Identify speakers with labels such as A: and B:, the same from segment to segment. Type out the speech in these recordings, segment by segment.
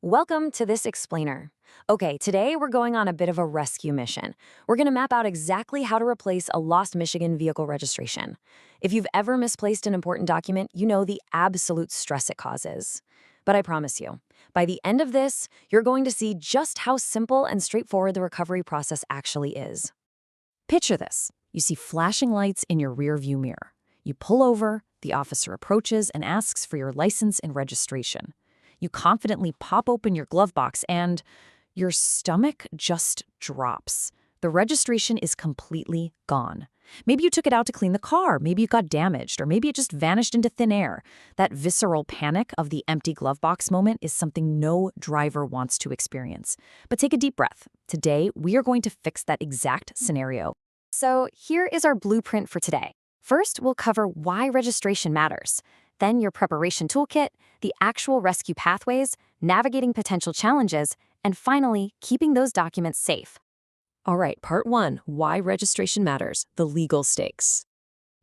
A: Welcome to this explainer. Okay, today we're going on a bit of a rescue mission. We're going to map out exactly how to replace a lost Michigan vehicle registration. If you've ever misplaced an important document, you know the absolute stress it causes. But I promise you, by the end of this, you're going to see just how simple and straightforward the recovery process actually is. Picture this. You see flashing lights in your rearview mirror. You pull over, the officer approaches and asks for your license and registration. You confidently pop open your glove box and your stomach just drops. The registration is completely gone. Maybe you took it out to clean the car, maybe it got damaged, or maybe it just vanished into thin air. That visceral panic of the empty glove box moment is something no driver wants to experience. But take a deep breath. Today, we are going to fix that exact scenario. So here is our blueprint for today. First, we'll cover why registration matters. Then your preparation toolkit, the actual rescue pathways, navigating potential challenges, and finally, keeping those documents safe.
B: All right, part 1, why registration matters, the legal stakes.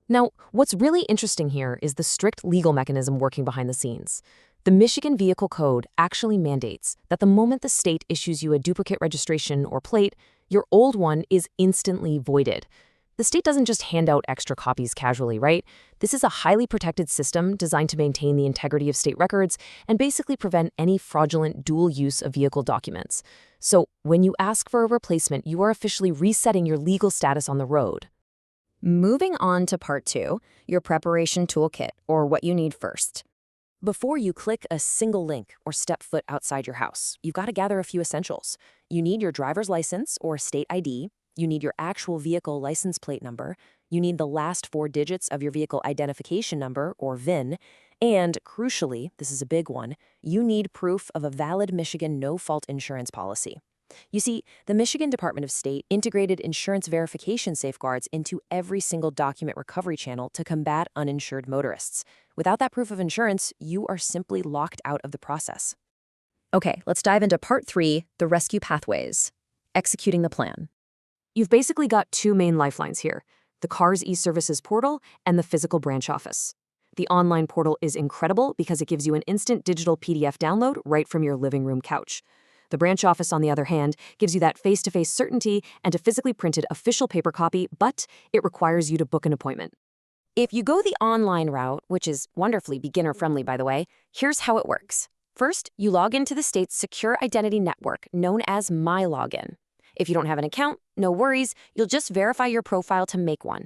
B: Now, what's really interesting here is the strict legal mechanism working behind the scenes. The Michigan Vehicle Code actually mandates that the moment the state issues you a duplicate registration or plate, your old one is instantly voided. The state doesn't just hand out extra copies casually, right? This is a highly protected system designed to maintain the integrity of state records and basically prevent any fraudulent dual use of vehicle documents. So when you ask for a replacement, you are officially resetting your legal status on the road.
A: Moving on to part 2, your preparation toolkit, or what you need first.
B: Before you click a single link or step foot outside your house, you've got to gather a few essentials. You need your driver's license or state ID. You need your actual vehicle license plate number, you need the last 4 digits of your vehicle identification number, or VIN, and crucially, this is a big one, you need proof of a valid Michigan no-fault insurance policy. You see, the Michigan Department of State integrated insurance verification safeguards into every single document recovery channel to combat uninsured motorists. Without that proof of insurance, you are simply locked out of the process.
A: Okay, let's dive into part 3, the rescue pathways. Executing the plan.
B: You've basically got 2 main lifelines here, the car's e-services portal and the physical branch office. The online portal is incredible because it gives you an instant digital PDF download right from your living room couch. The branch office, on the other hand, gives you that face-to-face certainty and a physically printed official paper copy, but it requires you to book an appointment.
A: If you go the online route, which is wonderfully beginner-friendly, by the way, here's how it works. First, you log into the state's secure identity network, known as MyLogin. If you don't have an account, no worries, you'll just verify your profile to make one.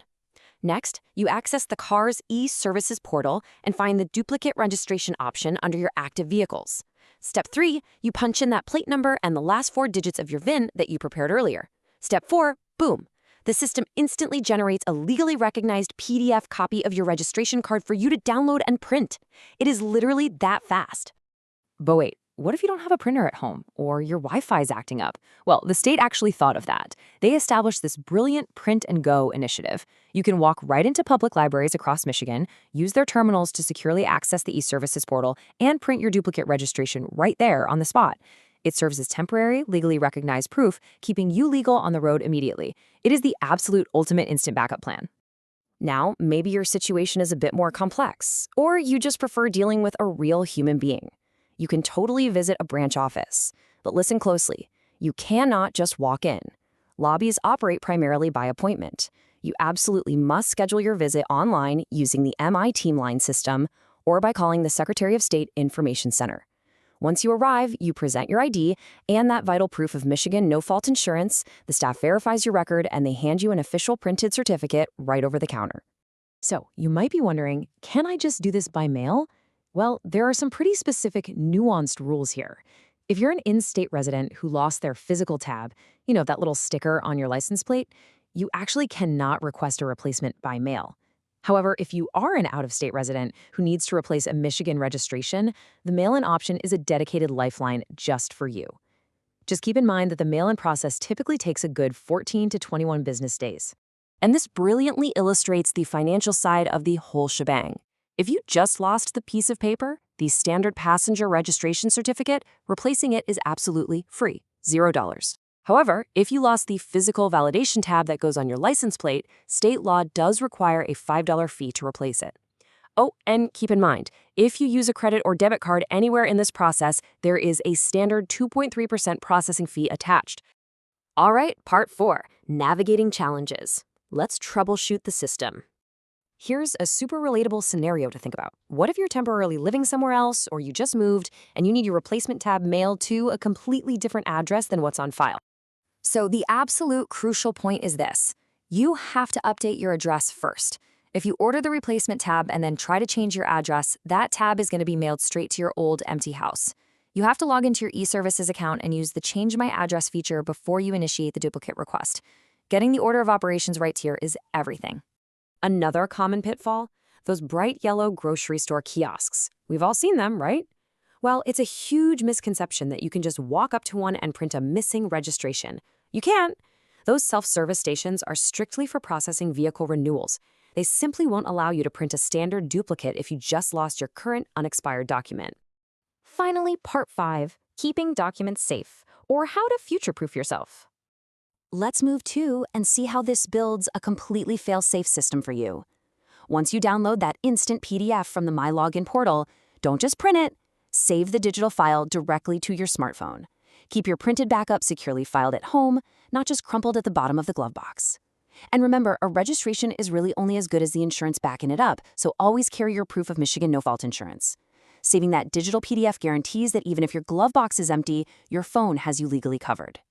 A: Next, you access the car's e-services portal and find the duplicate registration option under your active vehicles. Step 3, you punch in that plate number and the last 4 digits of your VIN that you prepared earlier. Step 4, boom. The system instantly generates a legally recognized PDF copy of your registration card for you to download and print. It is literally that fast.
B: But wait, what if you don't have a printer at home or your Wi-Fi's acting up? Well, the state actually thought of that. They established this brilliant print and go initiative. You can walk right into public libraries across Michigan, use their terminals to securely access the e-services portal, and print your duplicate registration right there on the spot. It serves as temporary, legally recognized proof, keeping you legal on the road immediately. It is the absolute ultimate instant backup plan.
A: Now, maybe your situation is a bit more complex, or you just prefer dealing with a real human being. You can totally visit a branch office. But listen closely. You cannot just walk in. Lobbies operate primarily by appointment. You absolutely must schedule your visit online using the MI Teamline system or by calling the Secretary of State Information Center. Once you arrive, you present your ID and that vital proof of Michigan no-fault insurance, the staff verifies your record, and they hand you an official printed certificate right over the counter.
B: So, you might be wondering, can I just do this by mail? Well, there are some pretty specific, nuanced rules here. If you're an in-state resident who lost their physical tab, that little sticker on your license plate, you actually cannot request a replacement by mail. However, if you are an out-of-state resident who needs to replace a Michigan registration, the mail-in option is a dedicated lifeline just for you. Just keep in mind that the mail-in process typically takes a good 14 to 21 business days. And this brilliantly illustrates the financial side of the whole shebang. If you just lost the piece of paper, the standard passenger registration certificate, replacing it is absolutely free, $0. However, if you lost the physical validation tab that goes on your license plate, state law does require a $5 fee to replace it.
C: Oh, and keep in mind, if you use a credit or debit card anywhere in this process, there is a standard 2.3% processing fee attached. All right, part 4, navigating challenges. Let's troubleshoot the system.
B: Here's a super relatable scenario to think about. What if you're temporarily living somewhere else, or you just moved, and you need your replacement tab mailed to a completely different address than what's on file?
A: So the absolute crucial point is this. You have to update your address first. If you order the replacement tab and then try to change your address, that tab is going to be mailed straight to your old empty house. You have to log into your eServices account and use the Change My Address feature before you initiate the duplicate request. Getting the order of operations right here is everything.
B: Another common pitfall? Those bright yellow grocery store kiosks. We've all seen them, right? Well, it's a huge misconception that you can just walk up to one and print a missing registration. You can't. Those self-service stations are strictly for processing vehicle renewals. They simply won't allow you to print a standard duplicate if you just lost your current unexpired document.
A: Finally, part 5, keeping documents safe, or how to future-proof yourself. Let's move to and see how this builds a completely fail-safe system for you. Once you download that instant PDF from the My Login portal, don't just print it, save the digital file directly to your smartphone. Keep your printed backup securely filed at home, not just crumpled at the bottom of the glove box. And remember, a registration is really only as good as the insurance backing it up, so always carry your proof of Michigan no-fault insurance. Saving that digital PDF guarantees that even if your glove box is empty, your phone has you legally covered.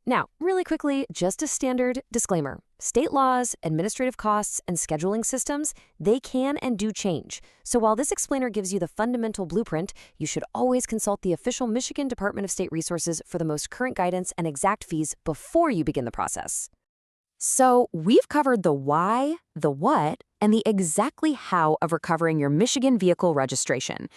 C: Now, really quickly, just a standard disclaimer. State laws, administrative costs, and scheduling systems, they can and do change. So while this explainer gives you the fundamental blueprint, you should always consult the official Michigan Department of State resources for the most current guidance and exact fees before you begin the process.
A: So we've covered the why, the what, and the exactly how of recovering your Michigan vehicle registration.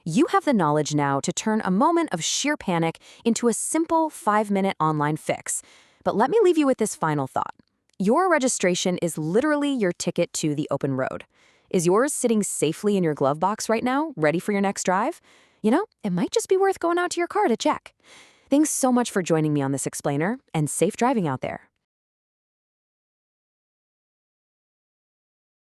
A: You have the knowledge now to turn a moment of sheer panic into a simple 5-minute online fix. But let me leave you with this final thought. Your registration is literally your ticket to the open road. Is yours sitting safely in your glove box right now, ready for your next drive? You know, it might just be worth going out to your car to check. Thanks so much for joining me on this explainer, and safe driving out there.